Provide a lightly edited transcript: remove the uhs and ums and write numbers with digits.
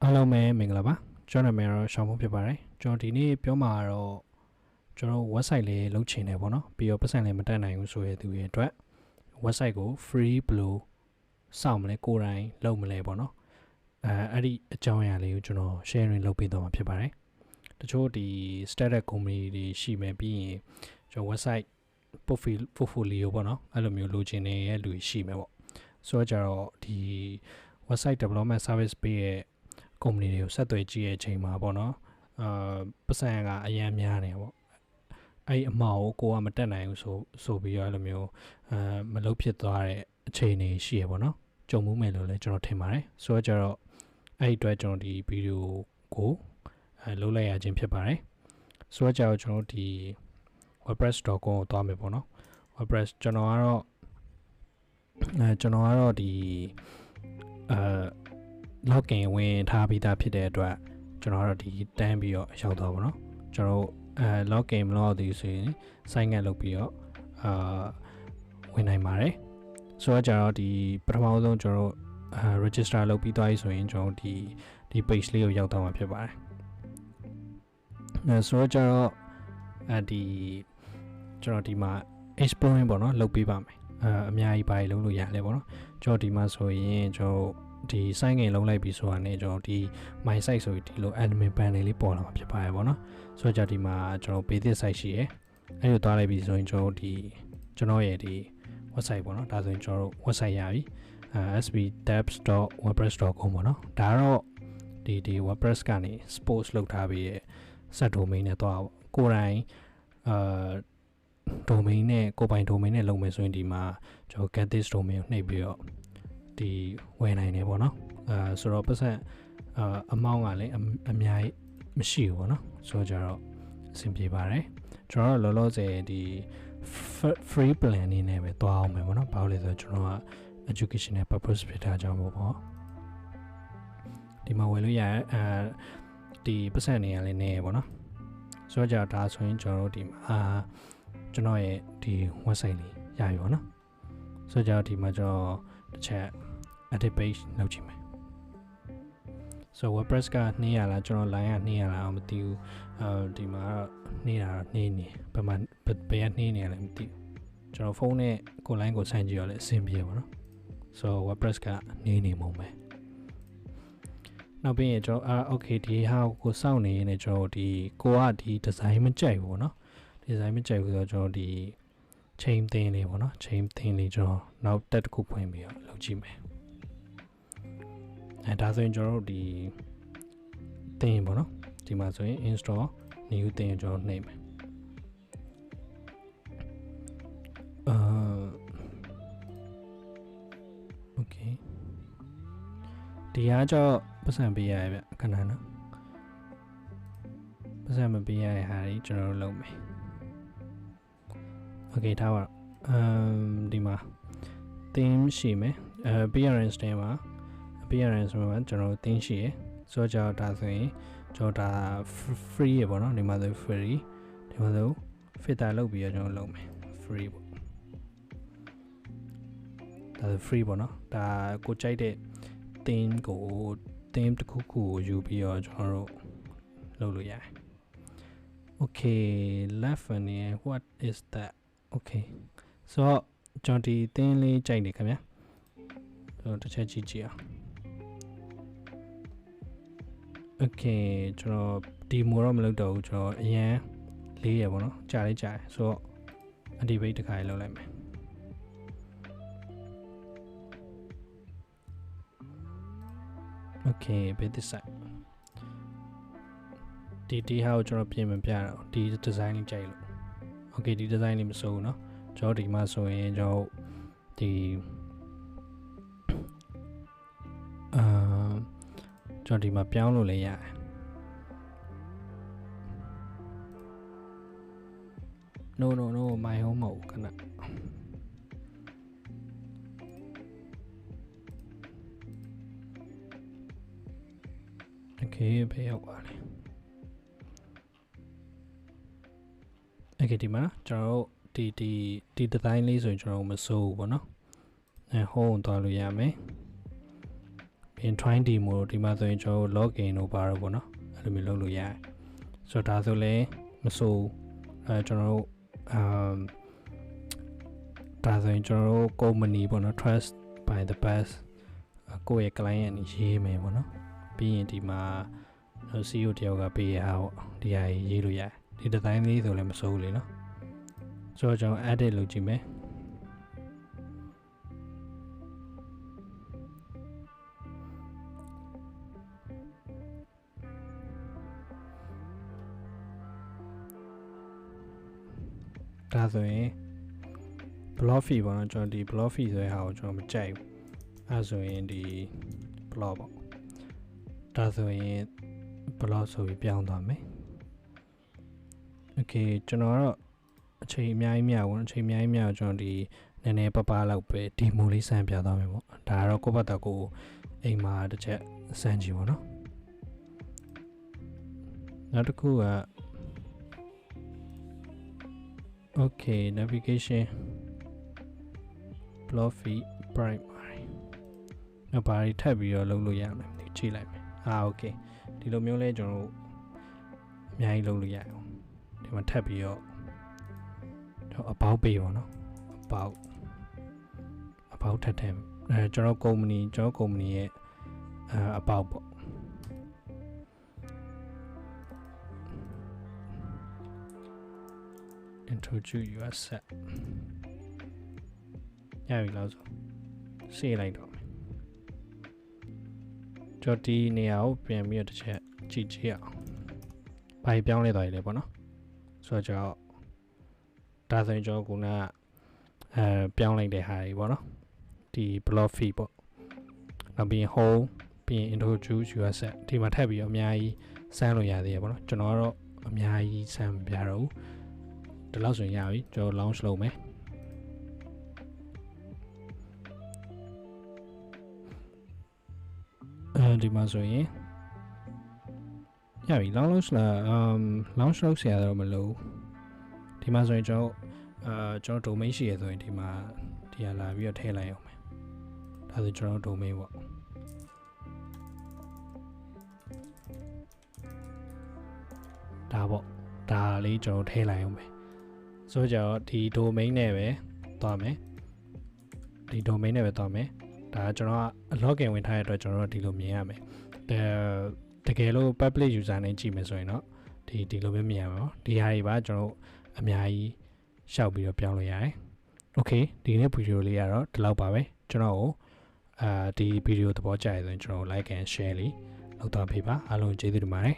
အားလုံးပဲမင်္ဂလာပါကျွန်တော်နာမည်တော့ရှောင်းဖို့ဖြစ်ပါတယ်ကျွန်တော်ဒီနေ့ပြောမှာတော့ကျွန်တော် website လေးလုပ်ချင်တယ်ပေါ့နော်ပြီးတော့ပတ်စံလေးမတက်နိုင်ဘူးဆိုရတဲ့သူတွေအတွက် website ကို free ဘယ်လိုစောင့်မလဲကိုယ်တိုင်လုပ်မလဲပေါ့နော်အဲ့ဒီအကြောင်းအရာလေးကိုကျွန်တော် sharing လုပ်ပေးတော့မှာဖြစ်ပါတယ်တချို့ဒီ startup company တွေရှိမယ်ပြီးရင်ကျွန်တော် website portfolio ပေါ့နော်အဲ့လိုမျိုးလိုချင်တဲ့လူရှိမယ်ပေါ့ဆိုတော့ကြတော့ဒီ website development service ပေးရဲ့ company တွေကိုဆက်သွယ်ကြည့်ရဲ့အချိန်မှာပေါ့နော်ပတ်စံကအရန်များနေပေါ့အဲ့အမောက်ကိုကမတက်နိုင်ဘူးဆိုပြီးတော့အဲ့လိုမျိုးမလုပ်ဖြစ်သွားတဲ့အခြေအနေရှိရပေါ့နော်ကြုံမှုမယ်လို့လည်းကျွန်တော်ထင်ပါတယ်ဆိုတော့ကြတော့အဲ့အတွက်ကျွန်တော်ဒီဗီဒီယိုကိုလုပ်လိုက်ရခြင်းဖြစ်ပါတယ်ဆိုတော့ကြတော့ကျွန်တော်ဒီ wordpress.com ကိုသွားမယ်ပေါ့နော် wordpress ကျွန်တော်ကတော့ဒီlogin ဝင်ထားပြီးသားဖြစ်တဲ့အတွက်ကျွန်တော်တို့ဒီတန်းပြီးတော့ရောက်သွားပါတော့ကျွန်တော်login မလုပ်သေးဆိုရင် sign in လုပ်ပြီးတော့ဝင်နိုင်ပါတယ်ဆိုတော့ကျွန်တော်ဒီပထမဆုံးကျွန်တော်register လုပ်ပြီးသွားပြီဆိုရင်ကျွန်တော်ဒီ page လေးကိုရောက်သွားမှာဖြစ်ပါတယ်ဆိုတော့ကျွန်တော်ဒီမှာ exploring ပေါ့နော်လုပ်ပေးပါမယ်အများကြီးပါလုပ်လို့ရလဲပေါ့နော်ကျွန်တော်ဒီမှာဆိုရင်ကျွန်တော်ဒီ sign in လုံးလိုက်ပြီဆိုတာနဲ့ကျွန်တော်ဒီ my site ဆိုပြီးဒီလို admin panel လေးပေါ်လာမှာဖြစ်ပါတယ်ပေါ့နော်ဆိုတော့ဒီမှာကျွန်တော် basic site ရှိရယ်အဲ့လိုသွားလိုက်ပြီဆိုရင်ကျွန်တော်ရဲ့ဒီ website ပေါ့နော်ဒါဆိုရင်ကျွန်တော်တို့ website ရပြီsbtabs.wordpress.com ပေါ့နော်ဒါတော့ဒီ wordpress ကနေ sports လောက်ထားပြီးရဲ့ set domain နဲ့သွားကိုယ်တိုင်domain နဲ့ကိုယ်ပိုင် domain နဲ့လုပ်မယ်ဆိုရင်ဒီမှာကျွန်တော် get this domain ကိုနှိပ်ပြီးတော့ဒီဝယ်နိုင်တယ်ပေါ့နော်ဆိုတော့ပတ်စံamount ကလည်းအများကြီးမရှိဘူးပေါ့နော်ဆိုတော့ကြတော့အဆင်ပြေပါတယ်ကျွန်တော်လောလောဆယ်ဒီ free plan နေနဲ့ပဲသွားအောင်မယ်ပေါ့နော်ဘာလို့လဲဆိုတော့ကျွန်တော်က educational purpose ဖြစ်တာကြောင့်ပေါ့ဒီမှာဝယ်လို့ရဒီပတ်စံနေရလည်းနေပေါ့နော်ဆိုတော့ကြဒါဆိုရင်ကျွန်တော်တို့ဒီမှာကျွန်တော်ရဲ့ဒီ website လေးရပြီပေါ့နော်ဆိုတော့ဒီမှာကျွန်တော်တစ်ချက် edit page လုပ်ချင်မယ် so wordpress ကနှေးရလားကျွန်တော် line ကနှေးရလားမသိဘူးဒီမှာနှေးတာနှေးနေဘယ်မှာဘယ်ကနှေးနေရလဲမသိဘူးကျွန်တော်ဖုန်းနဲ့ကို line ကိုဆိုင်ကြည့်ရလဲအဆင်ပြေပါတော့ so wordpress ကနှေးနေမှာပဲနောက်ပြီးရင်ကျွန်တော်okay ဒီဟာကိုစောင့်နေရင်ကျွန်တော်ဒီdesign မကြိုက်ဘူးเนาะ design မကြိုက်ဘူးဆိုတော့ကျွန်တော်ဒီ chain theme လေးပေါ့เนาะ chain theme လေးကျွန်တော်နောက်တက်တစ်ခုဖွင့်ပြီးတော့လုပ်ကြည့်မယ်ဒါဆိုရင်ကျွန်တော်တို့ဒီ theme ပေါ့เนาะဒီမှာဆိုရင် install new theme ကျွန်တော်နှိပ်မယ်okay ဒီအားကြောင့်ပတ်စံပေးရရဗျခဏနော်ပတ်စံမပေးရတဲ့ဟာတွေကျွန်တော်တို့လုပ်မယ် okay ထားပါဒီမှာ theme ရှိမယ်appearance ထဲမှာ appearance မှာကျွန်တော်တို့ theme ရှိရယ်ဆိုတော့ဒါဆိုရင်ကျွန်တော်ဒါ free ရပေါ့နော်ဒီမှာဆို free ဒီမှာဆို filter လုပ်ပြီးတော့ကျွန်တော်လုပ်မယ် free ပေါ့ဒါဆို free ပေါ့နော်ဒါကိုကြိုက်တဲ့ theme တစ်ခုခုကိုယူပြီးတော့ကျွန်တော်တို့လုပ်လို့ရတယ် okay left one here what is that okay so ကျွန်တော်ဒီ theme လေးကြိုက်နေခင်ဗျာတစ်ချက်ကြည့်အောင် okay ကျွန်တော်ဒီမိုတော့မလုပ်တော့ဘူးကျွန်တော်အရင်လေးရပေါ့နော်ကြာလေးကြာတယ်ဆိုတော့ activate တစ်ခါလေးလုပ်လိုက်မယ်okay ဘယ်ဒီဆိုင်ဒီဟာကိုကျွန်တော်ပြင်မပြတော့ဒီ design လေးကြိုက်လို့ okay ဒီ design လေးမစိုးဘူးเนาะကျွန်တော်ဒီမှာဆိုရင်ကျွန်တော်ဒီကျွန်တော်ဒီမှာပြောင်းလို့လည်းရတယ် no my home မဟုတ်ခဏokay ဘယ်ရောက်ပါလဲ okay ဒီမှာကျွန်တော်တို့ဒီ design လေးဆိုရင်ကျွန်တော်မစိုးဘူးပေါ့နော်home သွားလို့ရမယ် ပြီးရင် try demo ဒီမှာဆိုရင်ကျွန်တော် login လို့ပါတော့ပေါ့နော်အဲ့လိုမျိုးလုပ်လို့ရတယ်ဆိုတော့ဒါဆိုလည်းမဆိုကျွန်တော်တို့ဒါဆိုရင်ကျွန်တော်တို့ company ပေါ့နော် trust by the best ကိုယ့်ရဲ့ client အနေရေးမယ်ပေါ့နော်ပြီးရင်ဒီမှာ CEO တယောက်ကပေးရအောင်ဒီဟာရေးလို့ရတယ်ဒီ design လေးဆိုလည်းမစိုးဘူးလေနော်ဆိုတော့ကျွန်တော် edit လုပ်ကြည့်မယ်ဒါဆိုရင် block fee ပေါ့နော်ကျွန်တော်ဒီ block fee ဆိုတဲ့ဟာကိုကျွန်တော်မကြိုက်ဘူးအဲဆိုရင်ဒီ block ပေါ့ဒါဆိုရင် block ဆိုပြီးပြောင်းသွားမယ် okay ကျွန်တော်ကတော့အချိန်အများကြီးမြအောင်အချိန်အများကြီးမြအောင်ကျွန်တော်ဒီနည်းနည်းပပလောက်ပဲ demo လေးစမ်းပြသွားမယ်ပေါ့ဒါကတော့ကိုယ့်ဘက်တော့ကိုအိမ်မှာတစ်ချက်စမ်းကြည့်ပေါ့နော်နောက်တစ်ခုကokay navigation block fee primary နောက်ဘာတွေထပ်ပြီးတော့လုပ်လို့ရမယ်ဒီကြည့်လိုက်မယ်okay ဒီလိုမျိုးလဲကျွန်တော်တို့အများကြီးလုပ်လို့ရအောင်ဒီမှာထပ်ပြီးတော့about ပေးပါနော် about ထပ်ထည့်ကျွန်တော် company ရဲ့about ပေါ့introduce your set ရပြီလားဆိုစေးလိုက်တော့မယ်ကျွန်တော်ဒီနေရာကိုပြန်ပြီးတော့တစ်ချက်ကြည့်ကြည့်အောင်ဘာပြောင်းလဲသွားရလဲပေါ့နော်ဆိုတော့ကျွန်တော်ဒါဆိုရင်ကျွန်တော်ကပြောင်းလိုက်တဲ့ဟာတွေပေါ့နော်ဒီ block fee ပေါ့နောက်ပြီး home ပြီး introduce your set ဒီမှာထပ်ပြီးတော့အများကြီးစမ်းလို့ရသေးရပေါ့နော်ကျွန်တော်ကတော့အများကြီးစမ်းမပြတော့ဘူးဒီလောက်ဆိုရင်ရပြီကျွန်တော် launch လုပ်မယ်ဒီမှာဆိုရင်ရပြီ launch လာlaunch လုပ်ဆရာတော့မလို့ဒီမှာဆိုရင်ကျွန်တော် domain ရှိရဆိုရင်ဒီမှာဒီဟာလာပြီးတော့ထည့်လိုက်အောင်မယ်ဒါဆိုကျွန်တော် domain ပေါ့ဒါပေါ့ဒါလေးကျွန်တော်ထည့်လိုက်အောင်မယ်ဆိုတော့ဒီ domain နဲ့ပဲသွားမယ်ဒီ domain နဲ့ပဲသွားမယ်ဒါကျွန်တော်က login ဝင်ထားတဲ့အတွက်ကျွန်တော်တို့ဒီလိုမြင်ရမယ်တကယ်လို့ public user နဲ့ကြည့်မယ်ဆိုရင်တော့ဒီလိုပဲမြင်ရမှာပေါ့ဒီဟာတွေပါကျွန်တော်အများကြီးရှောက်ပြီးတော့ပြောင်းလို့ရတယ် okay ဒီနေ့ဗီဒီယိုလေးကတော့ဒီလောက်ပါပဲကျွန်တော်ကိုဒီဗီဒီယိုသဘောကျရဆိုရင်ကျွန်တော် like and share လေးလုပ်သွားပေးပါအားလုံးကျေးဇူးတင်ပါတယ်